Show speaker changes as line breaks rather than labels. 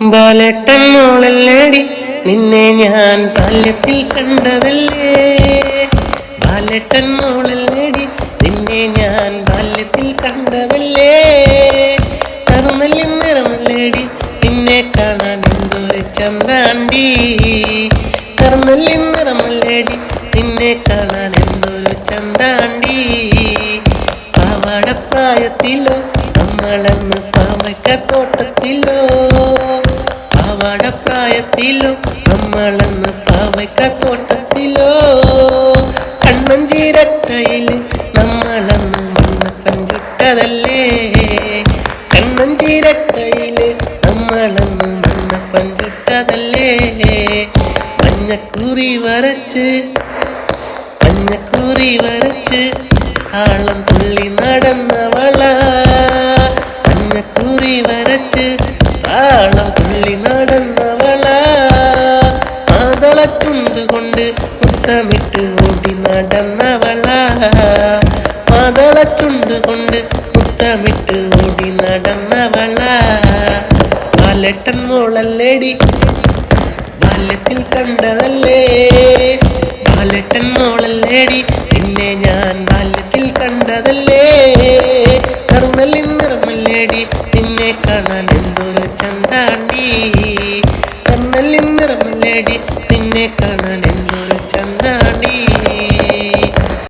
ബാലേട്ടൻ മോളല്ലേടി നിന്നെ ഞാൻ ബാല്യത്തിൽ കണ്ടതല്ലേ. ബാലേട്ടൻ മോളല്ലേടി നിന്നെ ഞാൻ ബാല്യത്തിൽ കണ്ടതല്ലേ. കറുന്നല്ലി നിറമല്ലേടി നിന്നെ കാണാൻ എന്തൊരു ചന്താണ്ടി. കറുന്നല്ലി നിറമല്ലേടി നിന്നെ കാണാൻ എന്തൊരു ചന്താണ്ടി. പാവാടപ്രായത്തിലോ നമ്മളന്ന് പാവയ്ക്കത്തോട്ടത്തിലോ. പാവാടപ്രായത്തിലോ നമ്മളന്ന് പാവയ്ക്കത്തോട്ടത്തിലോ. കണ്ണഞ്ചീരക്കയില് നമ്മളന്ന് മണ്ണപ്പൻ ചുട്ടതല്ലേ. കണ്ണഞ്ചീരക്കയില് നമ്മളന്ന് മണ്ണപ്പൻ ചുട്ടതല്ലേ. മഞ്ഞക്കുറി വരച്ച് താളം തുള്ളി നടന്നവള. മഞ്ഞക്കുറി വരച്ച് താളം തുള്ളി നടന്നവള. മാതളച്ചുണ്ടുകൊണ്ട് മുത്തമിട്ട് ഓടി നടന്നവള. മാതളച്ചുണ്ടുകൊണ്ട് മുത്തമിട്ട് ഓടി നടന്നവള. ബാലേട്ടൻ മോളല്ലേടി ബാല്യത്തിൽ കണ്ടതല്ലേ. ബാലേട്ടൻ മോളല്ലേടി നിന്നെ ഞാൻ ബാല്യത്തിൽ കണ്ടതല്ലേ. കറുന്നല്ലി നിറമല്ലേടി നിന്നെ കാണാൻ